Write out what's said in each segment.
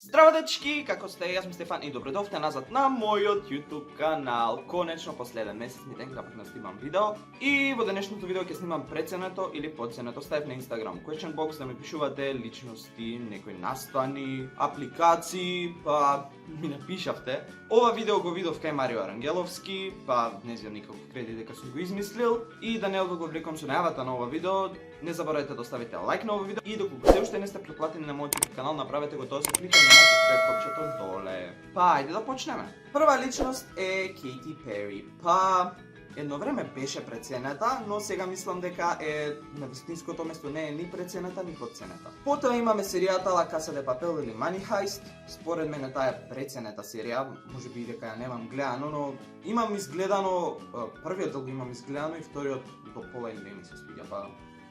Здраво дечки, како сте? Јас сум Стефан и добро дојдовте назад на мојот YouTube канал. Конечно, последен месец ми денка да снимам видео и во денешното видео ќе снимам преценето или подценето. Ставив на Instagram question box да ми пишувате личности, некои настани, апликации, па ми напишавте. Ова видео го видов кај Марио Арангеловски, па не знам никаков кредит дека сум го измислил и да не го влекам со најавата на ова видео. Не заборавајте да оставите лайк на ова видео и доколку се уште не сте претплатени на мојот YouTube канал, направете го тоа со кликање на subscribe копчето доле. Па, ајде да почнеме. Прва личност е Кейти Пери. Па, едно време беше преценета, но сега мислам дека е на вистинското место, не е ни преценета, ни подценета. Потоа имаме серијата La Casa de Papel или Money Heist. Според мене таа е преценета серија, можеби и дека ја немам гледано, но имам изгледано, првиот дел го имам изгледано и вториот до пола и не ми се свиѓа, па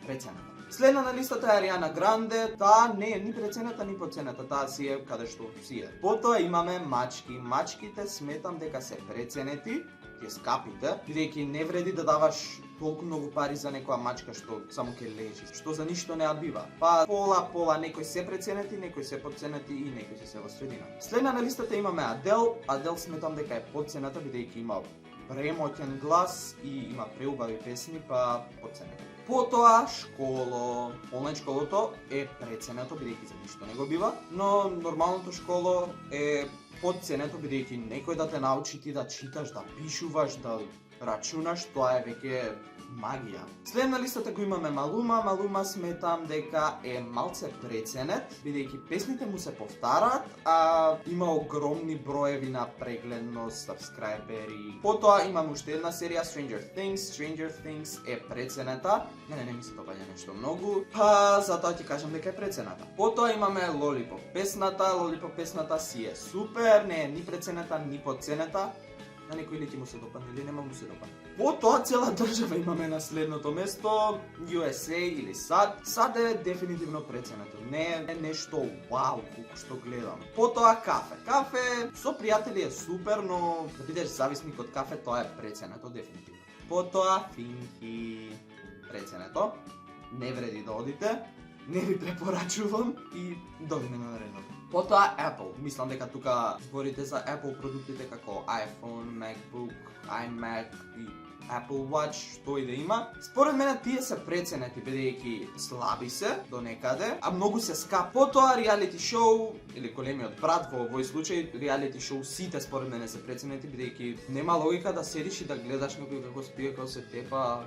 преценета. Следна на листата е Ариана Гранде, таа не е ни преценета ни подценета, таа си е каде што си е. Потоа имаме мачки. Мачките сметам дека се преценети, ќе скапите, бидејќи не вреди да даваш толку многу пари за некоја мачка што само ќе лежи, што за ништо не бива. Па пола, некои се преценети, некои се подценети и некои се во средина. Следна на листата имаме Адел. Адел сметам дека е подцената бидејќи има премоќен глас и има преубави песни, па подценета. Потоа школо. Онлайн школото е преценето бидејќи за ништо не го бива, но нормалното школо е подценето бидејќи некој да те научи ти да читаш, да пишуваш, да рачунаш, тоа е веќе магија. След на листата го имаме Малума. Малума сметам дека е малце преценет, бидејќи песните му се повтараат, а има огромни броеви на прегледност, сабскрајбери. Потоа имаме уште една серија Stranger Things. Stranger Things е преценета. Не ми се допаѓа нешто многу, па затоа ќе кажам дека е прецената. Потоа имаме Lollipop песната. Lollipop песната си е супер, не е ни преценета, ни подценета. На некој или ќе му се допадне или нема му се допадне. Потоа цела држава имаме на следното место, USA или SAD. SAD е дефинитивно преценето, не е нешто вау, колку што гледам. Потоа кафе. Кафе со пријатели е супер, но да бидеш зависник од кафе, тоа е преценето дефинитивно. Потоа финки. Преценето. Не вреди да одите, не ви препорачувам и довиме на наредното. Потоа Apple. Мислам дека тука зборите за Apple продуктите како iPhone, MacBook, iMac и Apple Watch, што и да има. Според мене тие се преценети бидејќи слаби се до некаде, а многу се скапи. Потоа реалити шоу или големиот брат во овој случај, реалити шоу сите според мене се преценети бидејќи нема логика да седиш и да гледаш некој како спие, како се тепа,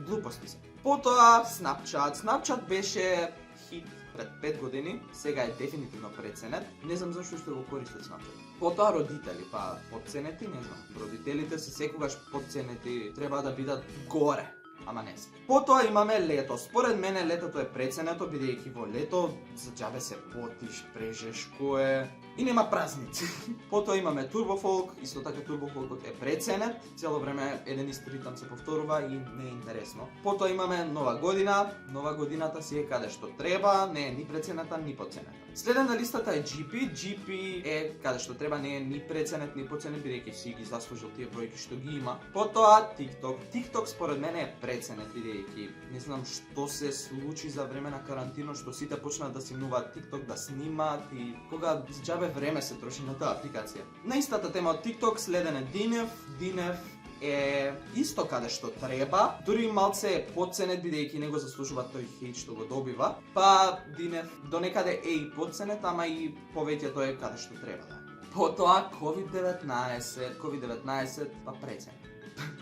глупости се. Потоа Snapchat. Snapchat беше хит пред 5 години, сега е дефинитивно преценет. Не знам зашто што го користат Snapchat. Потоа родители, па подценети, не знам. Родителите се секогаш подценети, треба да бидат горе, ама не се. Потоа имаме лето. Според мене летото е преценето, бидејќи во лето за џабе се потиш, прежеш кое и нема празници. Потоа имаме Turbo Folk, исто така Turbo Folkот е преценет, цело време еден ист ритам се повторува и не е интересно. Потоа имаме Нова година. Нова годината си е каде што треба, не е ни прецената, ни подценета. Следен на листата е GP. GP е каде што треба, не е ни преценет, ни подценет, бидејќи си ги заслужил тие бројки што ги има. Потоа TikTok. TikTok според мене е преценет, бидејќи не знам што се случи за време на карантина, што сите почнаа да снимуваат TikTok, да снимаат и кога џабе време се троши на таа апликација. На истата тема од TikTok следен е Динев. Динев е исто каде што треба, дури малце е подценет бидејќи не го заслужува тој хейт што го добива. Па Динев до некаде е и подценет, ама и повеќе тоа е каде што треба да. Потоа COVID-19, па преценет.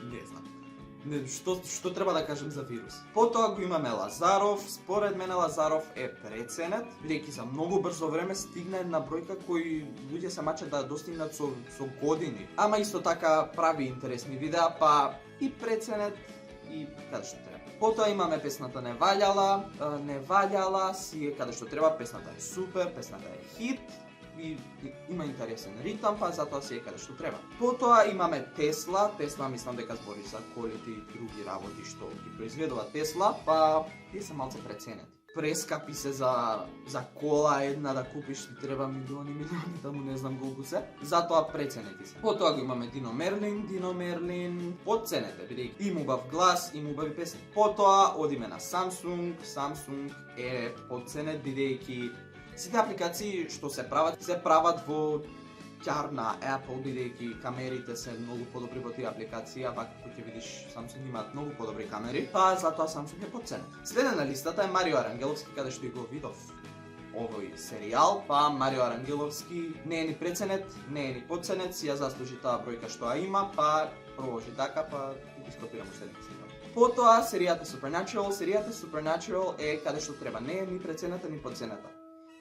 Не знам. Што треба да кажем за вирус? Потоа го имаме Лазаров. Според мене Лазаров е преценет, бидејќи за многу брзо време стигна една бројка кои луѓе се мачат да достигнат со години. Ама исто така прави интересни видеа, па и преценет и каде што треба. Потоа имаме песната Не валјала. Не валјала си е каде што треба, песната е супер, песната е хит. И има интересен ритам, па затоа си е каде што треба. Потоа имаме Тесла. Тесла мислам дека збори за колите и други работи што ги произведува Тесла, па тие се малце преценети. Прескапи се за кола една да купиш, ти треба милиони, таму не знам колку се. Затоа преценети се. Потоа го имаме Дино Мерлин, подценете, бидејќи има убав глас, има убави песни. Потоа одиме на Samsung. Samsung е подценет бидејќи Сите апликации што се прават во ќар на Apple, бидејќи камерите се многу подобри во тие апликации, а вака ќе видиш Samsung имаат многу подобри камери, па затоа Samsung е потценет. Следен на листата е Марио Арангеловски, каде што и го видов овој серијал, па Марио Арангеловски не е ни преценет, не е ни потценет, си ја заслужи таа бројка што ја има, па продолжи така, па ги скопирам следниот сезон. Потоа серијата Supernatural е каде што треба, не е ни прецената ни потцената.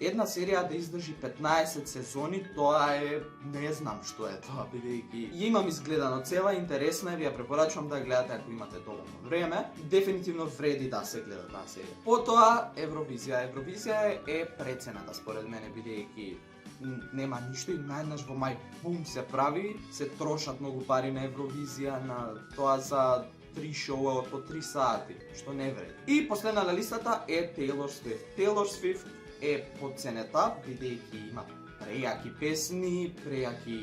Една серија да издржи 15 сезони, тоа е, не знам што е тоа, бидејќи ја имам изгледано цела, интересна е, ви ја препорачувам да ја гледате ако имате доволно време. Дефинитивно вреди да се гледа таа серија. Потоа Евровизија е прецената според мене, бидејќи нема ништо и најднаш во мај бум се прави, се трошат многу пари на Евровизија, на тоа за 3 шоуа од по 3 сати, што не вреди. И последна на листата е Taylor Swift е потценета, бидејќи има прејаки песни, прејаки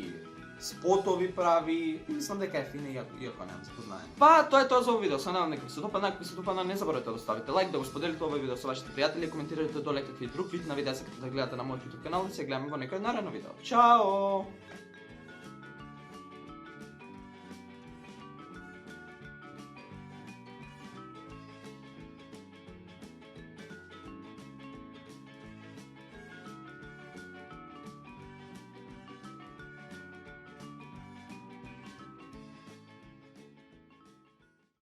спотови прави, и мислам дека е фина, иако немам запознаење. Па, тоа е тоа за овој видео, се надам дека ви се допадна, ако ви се допадна, не заборавајте да оставите лайк, да го споделите овој видео со вашите пријатели, коментирате доле какви друг вид на видеа сакате да гледате на мојот YouTube канал и се гледаме во некој наредно видео. Чао!